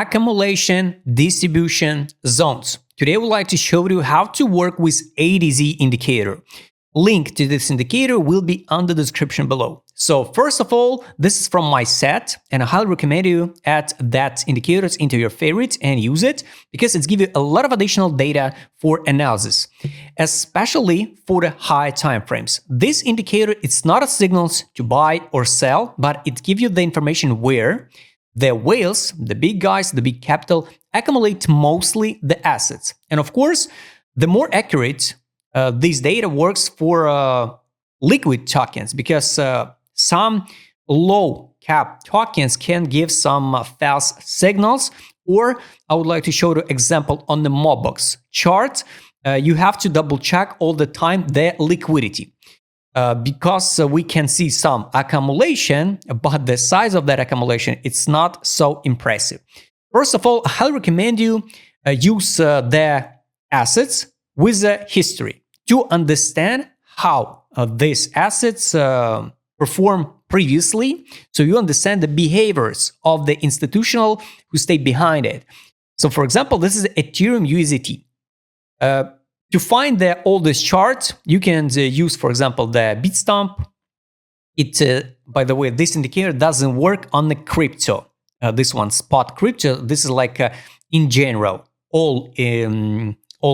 accumulation distribution zones. Today I would like to show you how to work with A to Z indicator. Link to this indicator will be on the description below. So first of all, this is from my set, and I highly recommend you add that indicators into your favorites and use it because it's give you a lot of additional data for analysis, especially for the high time frames. This indicator, it's not a signals to buy or sell, but it gives you the information where the whales, the big guys, the big capital, accumulate mostly the assets. And of course, the more accurate this data works for liquid tokens, because some low cap tokens can give some false signals. Or I would like to show you an example on the Mobbox chart. You have to double check all the time the liquidity. Because we can see some accumulation, but the size of that accumulation, it's not so impressive. First of all, I highly recommend you use the assets with the history to understand how these assets perform previously, so you understand the behaviors of the institutional who stay behind it. So for example, this is Ethereum USDT. To find the oldest chart, you can use, for example, the Bitstamp. By the way, this indicator doesn't work on the crypto. This one, spot crypto. This is like in general, all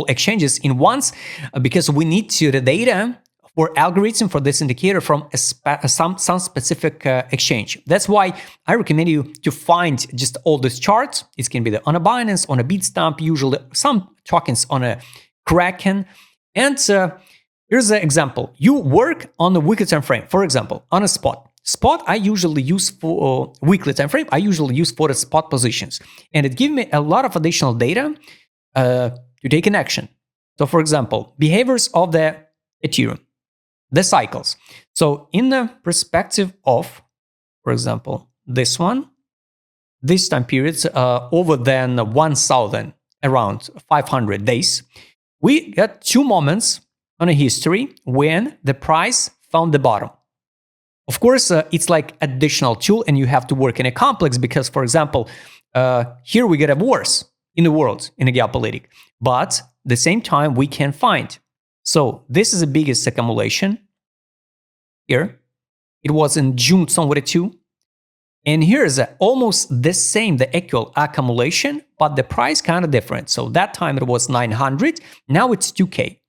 exchanges in once, because we need the data for algorithm for this indicator from some specific exchange. That's why I recommend you to find just all these charts. It can be on a Binance, on a Bitstamp, usually some tokens on a Kraken. And here's an example. You work on the weekly time frame, for example, on a spot. Spot I usually use for weekly time frame. I usually use for the spot positions, and it gives me a lot of additional data to take an action. So, for example, behaviors of the Ethereum, the cycles. So, in the perspective of, for example, this one, this time periods over than 1,000, around 500 days. We got two moments on a history when the price found the bottom. Of course, it's like additional tool, and you have to work in a complex because, for example, here we get a wars in the world, in a geopolitics, but at the same time we can find. So this is the biggest accumulation here. It was in June 2022. And here's almost the same, the equal accumulation, but the price kind of different. So that time it was 900, now it's 2K.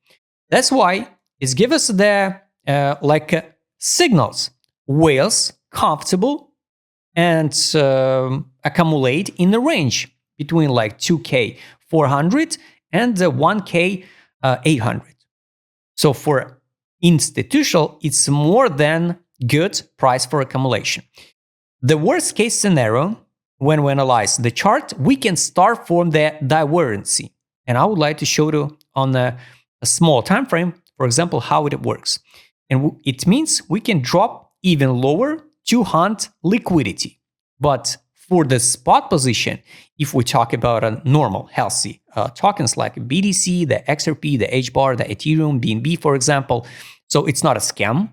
That's why it gives us the signals. Whales comfortable and accumulate in the range between like 2K 400 and 1K 800. So for institutional, it's more than good price for accumulation. The worst case scenario, when we analyze the chart, we can start from the divergence. And I would like to show you on a small time frame, for example, how it works. And it means we can drop even lower to hunt liquidity. But for the spot position, if we talk about a normal, healthy tokens like BTC, the XRP, the HBAR, the Ethereum, BNB, for example, so it's not a scam.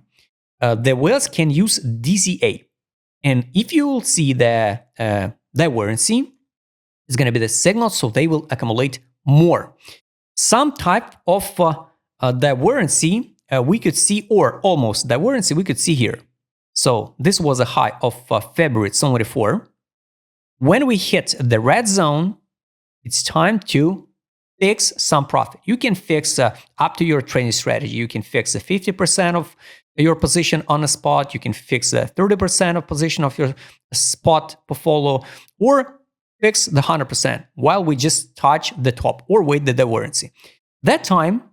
The whales can use DCA. And if you will see the divergence, it's going to be the signal, so they will accumulate more. Some type of divergence we could see, or almost divergence we could see here. So this was a high of February 24. When we hit the red zone, it's time to fix some profit. You can fix up to your trading strategy. You can fix 50% of your position on a spot. You can fix 30% of position of your spot portfolio, or fix the 100% while we just touch the top or wait the divergence. That time,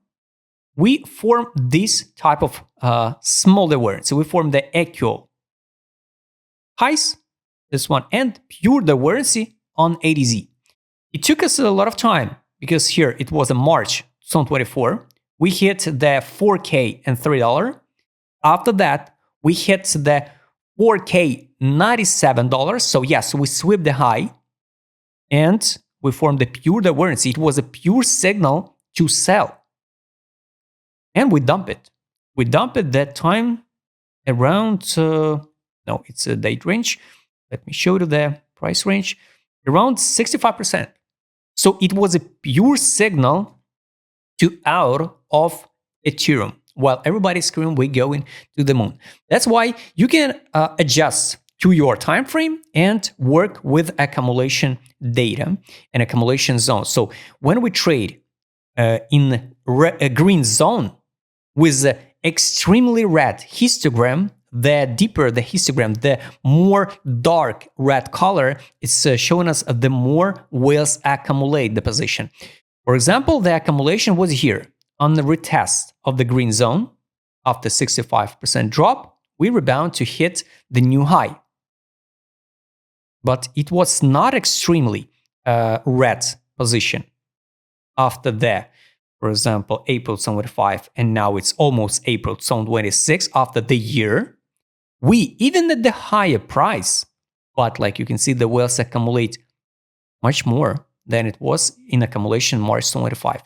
we form this type of small divergence. So we form the equal highs, this one, and pure divergence on A to Z. It took us a lot of time because here it was in March 2024. We hit the 4K and $3. After that, we hit the 4K $97. So yes, we swept the high and we formed the pure divergence. It was a pure signal to sell. And we dump it. We dump it that time around, no, it's a date range. Let me show you the price range. around 65%. So it was a pure signal to out of Ethereum. While everybody's screaming, we're going to the moon. That's why you can adjust to your time frame and work with accumulation data and accumulation zones. So when we trade in a green zone with extremely red histogram, the deeper the histogram, the more dark red color, it's showing us the more whales accumulate the position. For example, the accumulation was here on the retest of the green zone. After 65% drop, we rebound to hit the new high. But it was not extremely red position after that. For example, April 2025, and now it's almost April 2026 after the year. We, even at the higher price, but like you can see, the whales accumulate much more than it was in accumulation March 2025.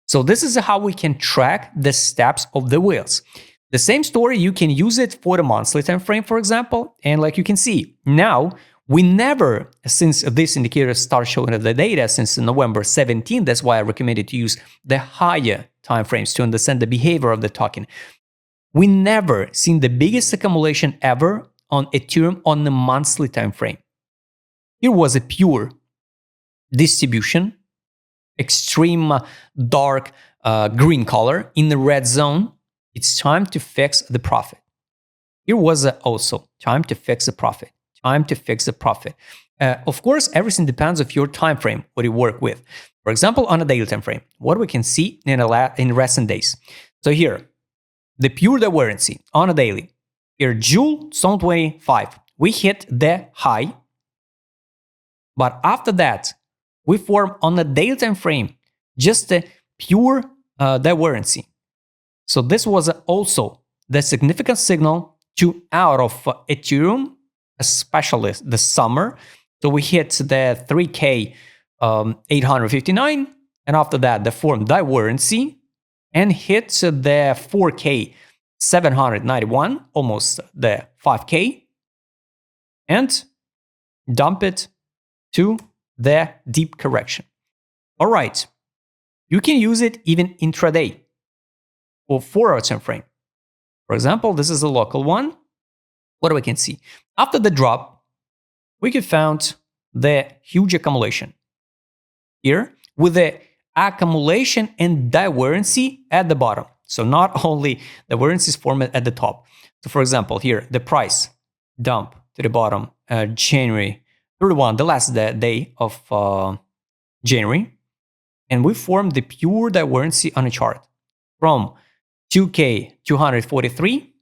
So this is how we can track the steps of the whales. The same story, you can use it for the monthly time frame, for example. And like you can see, now we never, since this indicator starts showing the data since November 17, that's why I recommended to use the higher time frames to understand the behavior of the token. We never seen the biggest accumulation ever on Ethereum on the monthly time frame. It was a pure distribution, extreme dark green color in the red zone. It's time to fix the profit. Here was also time to fix the profit. Time to fix the profit. Of course, everything depends on your time frame, what you work with. For example, on a daily time frame, what we can see in recent days. So here, the pure divergence on a daily. Here, June 2025, we hit the high. But after that, we form on a daily time frame just a pure divergence. So this was also the significant signal to out of Ethereum, especially the summer. So we hit the 3K 859, and after that, the form divergence and hit the 4K 791, almost the 5K, and dump it to the deep correction. All right, you can use it even intraday or 4-hour time frame. For example, this is a local one. What do we can see? After the drop, we could found the huge accumulation here with the accumulation and divergence at the bottom. So not only the divergence is formed at the top. So for example, here, the price dump to the bottom, January 31, the last day of January. And we formed the pure divergence on a chart. From 2K 243,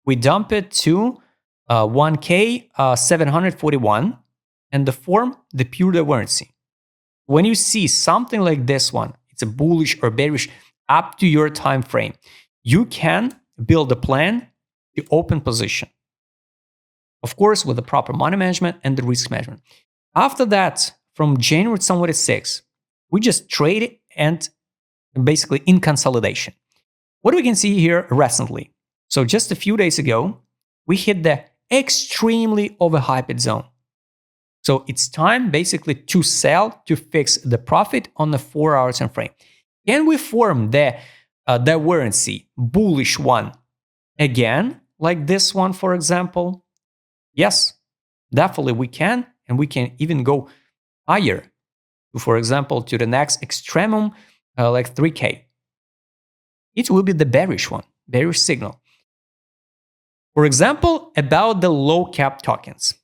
we dump it to 1K 741, and the form the pure divergence. When you see something like this one, it's a bullish or bearish up to your time frame. You can build a plan to open position. Of course, with the proper money management and the risk management. After that, from January 26, we just trade and basically in consolidation. What we can see here recently. So just a few days ago, we hit the extremely overhyped zone. So it's time basically to sell to fix the profit on the 4-hour time frame. Can we form the divergence bullish one again, like this one, for example? Yes, definitely we can, and we can even go higher. For example, to the next extremum, like 3K. It will be the bearish one, bearish signal. For example, about the low cap tokens.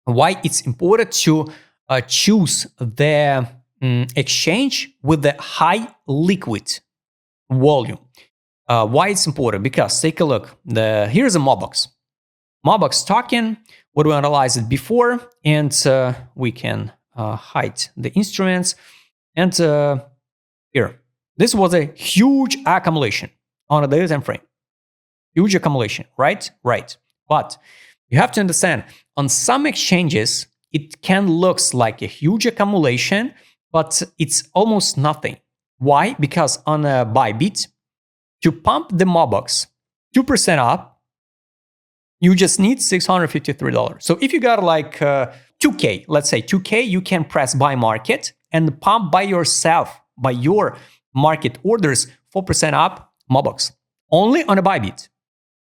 Why it's important to choose the exchange with the high liquid volume. Why it's important? Because take a look. Here's a Mobox. Mobox token. What we analyzed it before, and we can hide the instruments. And here, this was a huge accumulation on a daily time frame. Huge accumulation, right? Right. But you have to understand, on some exchanges, it can look like a huge accumulation, but it's almost nothing. Why? Because on a Bybit, to pump the Mobox 2% up, you just need $653. So if you got like 2K, let's say 2K, you can press buy market and pump by yourself, by your market orders, 4% up Mobox. Only on a Bybit.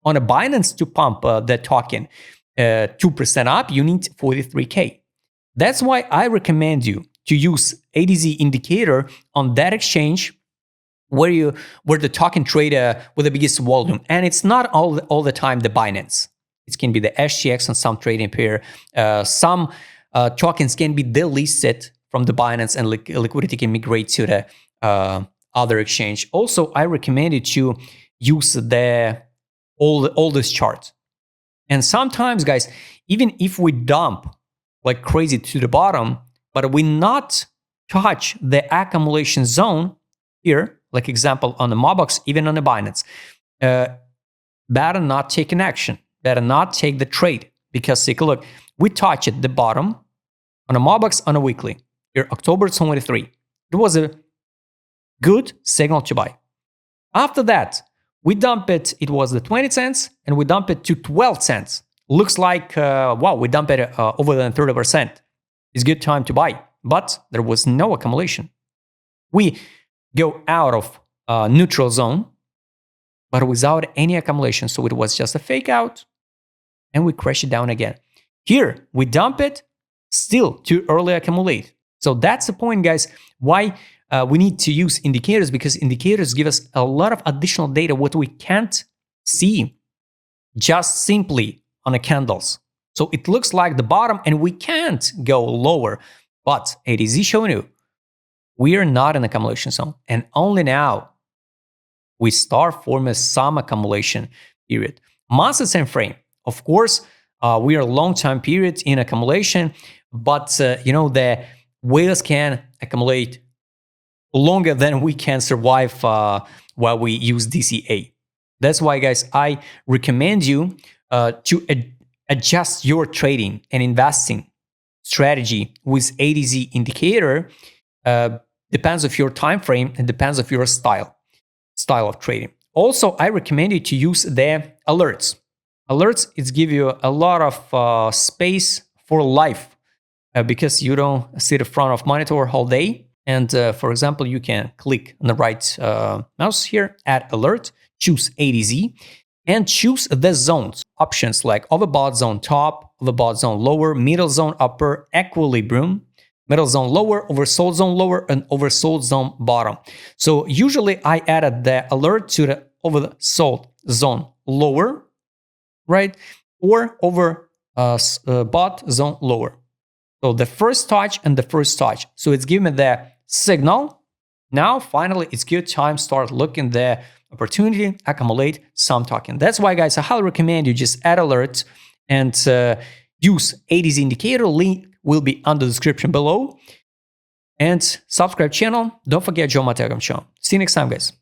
On a Binance to pump the token 2% up, you need 43K. That's why I recommend you to use ADZ indicator on that exchange where the token trade with the biggest volume. And it's not all the time the Binance. It can be the SGX on some trading pair. Some tokens can be delisted from the Binance and liquidity can migrate to the other exchange. Also, I recommend you to use all this chart. And sometimes, guys, even if we dump like crazy to the bottom, but we not touch the accumulation zone here, like example on the Mobox, even on the Binance, better not take an action, better not take the trade, because take a look, we touch at the bottom on a Mobox on a weekly, here October 23. It was a good signal to buy. After that, we dump it, it was the 20 cents, and we dump it to 12 cents. Looks like, wow, we dump it over than 30%. It's good time to buy, but there was no accumulation. We go out of neutral zone, but without any accumulation. So it was just a fake out, and we crash it down again. Here, we dump it, still too early accumulate. So that's the point, guys, why we need to use indicators, because indicators give us a lot of additional data, what we can't see just simply on the candles. So it looks like the bottom and we can't go lower, but ADZ showing you we are not in accumulation zone, and only now we start forming some accumulation period. Monthly time frame, of course, we are long time period in accumulation, but you know, the whales can accumulate longer than we can survive while we use DCA. That's why, guys, I recommend you to adjust your trading and investing strategy with ADZ indicator. Depends of your time frame and depends of your style of trading. Also, I recommend you to use the alerts. Alerts, it give you a lot of space for life because you don't sit in front of monitor all day. And for example, you can click on the right mouse here, add alert, choose ADZ, and choose the zones. Options like overbought zone top, overbought zone lower, middle zone upper, equilibrium, middle zone lower, oversold zone lower, and oversold zone bottom. So usually I added the alert to the oversold zone lower, right? Or overbought zone lower. So the first touch and the first touch. So it's giving me the signal. Now, finally, it's good time start looking the opportunity, accumulate some token. That's why, guys, I highly recommend you just add alerts and use ADZ indicator. Link will be under the description below. And subscribe channel. Don't forget Joe Mategram channel. See you next time, guys.